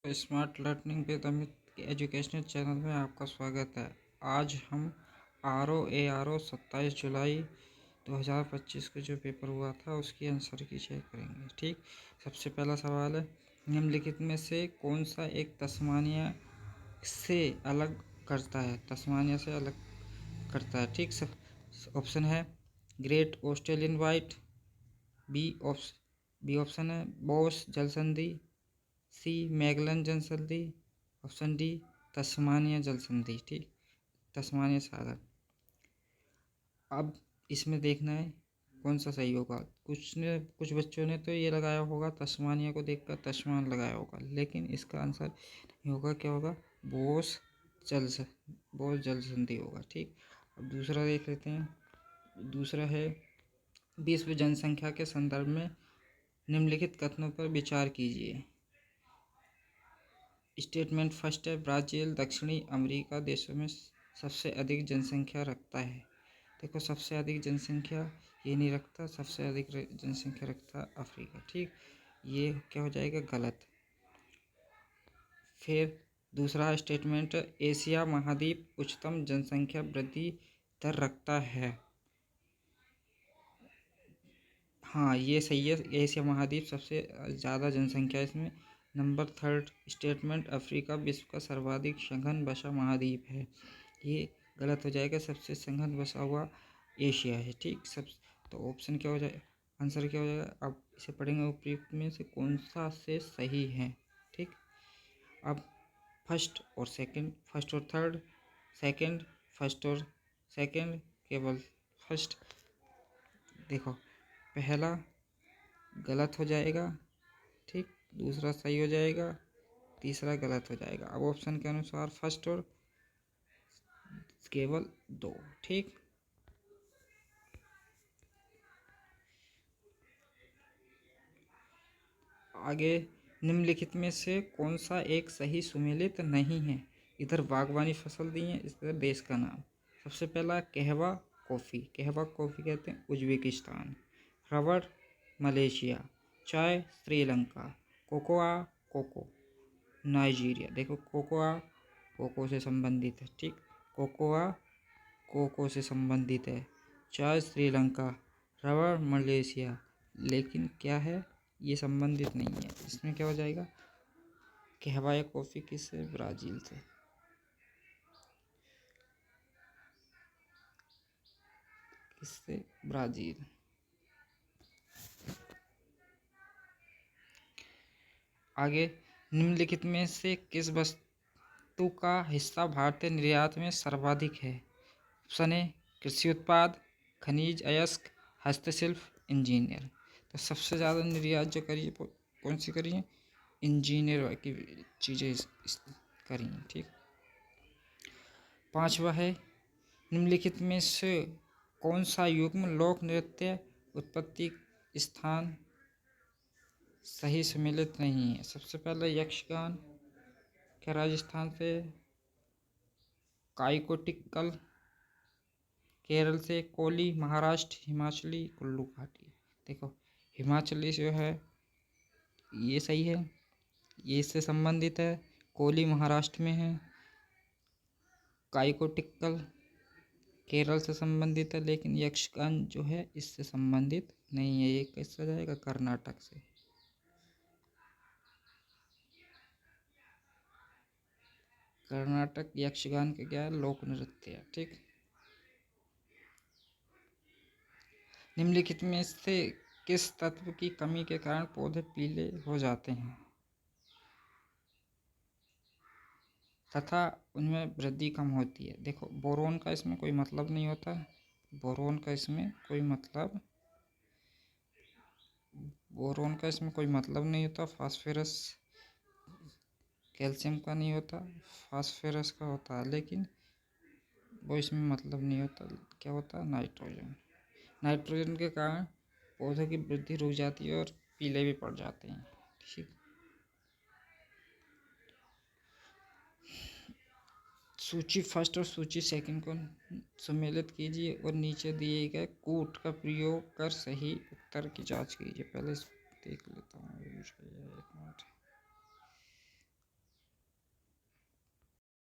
Smart learning with Amit educational channel में आपका स्वागत है। आज हम RO 27 जुलाई 2025 को जो पेपर हुआ था उसकी आंसर की चेक करेंगे। ठीक, सबसे पहला सवाल है, निम्नलिखित में से कौन सा एक तस्मानिया से अलग करता है? तस्मानिया से अलग करता है। ठीक, सब ऑप्शन है great Australian bight, B option है बॉस जल संधि, सी मैगलन जल संधि, ऑप्शन डी तस्मानिया जल संधि। ठीक, तस्मानिया सागर। अब इसमें देखना है कौन सा सही होगा। कुछ बच्चों ने तो ये लगाया होगा, तस्मानिया को देखकर तस्मान लगाया होगा, लेकिन इसका आंसर नहीं होगा। क्या होगा? बोस जल संधि होगा। ठीक, अब दूसरा देख लेते हैं। दूसरा है, विश्व जनसंख्या के संदर्भ में निम्नलिखित कथनों पर विचार कीजिए। स्टेटमेंट फर्स्ट है, ब्राज़ील दक्षिणी अमेरिका देशों में सबसे अधिक जनसंख्या रखता है। देखो, सबसे अधिक जनसंख्या ये नहीं रखता, सबसे अधिक जनसंख्या रखता अफ्रीका। ठीक, ये क्या हो जाएगा? गलत। फिर दूसरा स्टेटमेंट, एशिया महाद्वीप उच्चतम जनसंख्या वृद्धि दर रखता है। हाँ, ये सही है, एशिया महाद्वीप सबसे ज़्यादा जनसंख्या इसमें। नंबर थर्ड स्टेटमेंट, अफ्रीका विश्व का सर्वाधिक सघन बसा महाद्वीप है। ये गलत हो जाएगा, सबसे सघन बसा हुआ एशिया है। ठीक, सब तो ऑप्शन क्या हो जाएगा? आंसर क्या हो जाएगा? अब इसे पढ़ेंगे, उपयुक्त में से कौन सा से सही है। ठीक, अब फर्स्ट और थर्ड, सेकंड, फर्स्ट और सेकंड, केवल फर्स्ट। देखो, पहला गलत हो जाएगा, ठीक, दूसरा सही हो जाएगा, तीसरा गलत हो जाएगा। अब ऑप्शन के अनुसार फर्स्ट और केवल दो। ठीक, आगे, निम्नलिखित में से कौन सा एक सही सुमेलित नहीं है? इधर बागवानी फसल दी है, इधर देश का नाम। सबसे पहला, कहवा कॉफ़ी कहते हैं उज्बेकिस्तान, रबड़ मलेशिया, चाय श्रीलंका, कोको नाइजीरिया। देखो, कोको से संबंधित है। ठीक, कोको से संबंधित है। चाय श्रीलंका, रबड़ मलेशिया, लेकिन क्या है, ये संबंधित नहीं है। इसमें क्या हो जाएगा? कहवा या कॉफ़ी किससे? ब्राज़ील से। किससे? ब्राज़ील। आगे, निम्नलिखित में से किस वस्तु का हिस्सा भारतीय निर्यात में सर्वाधिक है? ऑप्शन ए कृषि उत्पाद, खनिज अयस्क, हस्तशिल्प, इंजीनियर। तो सबसे ज़्यादा निर्यात जो करी है कौन सी करी है? इंजीनियर की चीज़ें करी हैं। ठीक, पांचवा है, निम्नलिखित में से कौन सा युग्म लोक नृत्य उत्पत्ति स्थान सही सम्मिलित नहीं है? सबसे पहले यक्षगान, क्या राजस्थान से? काइकोटिकल केरल से, कोली महाराष्ट्र, हिमाचली कुल्लू घाटी। देखो, हिमाचली जो है ये सही है, ये इससे संबंधित है। कोली महाराष्ट्र में है, काइकोटिकल केरल से संबंधित है, लेकिन यक्षगान जो है इससे संबंधित नहीं है। ये कैसे जाएगा? कर्नाटक से। कर्नाटक यक्षगान के क्या है? लोक नृत्य है। ठीक, निम्नलिखित में से किस तत्व की कमी के कारण पौधे पीले हो जाते हैं तथा उनमें वृद्धि कम होती है? देखो, बोरोन का इसमें कोई मतलब नहीं होता, फास्फोरस कैल्शियम का नहीं होता, फास्फोरस का होता है, लेकिन वो इसमें मतलब नहीं होता। क्या होता है? नाइट्रोजन के कारण पौधों की वृद्धि रुक जाती है और पीले भी पड़ जाते हैं। ठीक, सूची फर्स्ट और सूची सेकंड को सम्मिलित कीजिए और नीचे दिए गए कूट का प्रयोग कर सही उत्तर की जांच कीजिए। पहले देख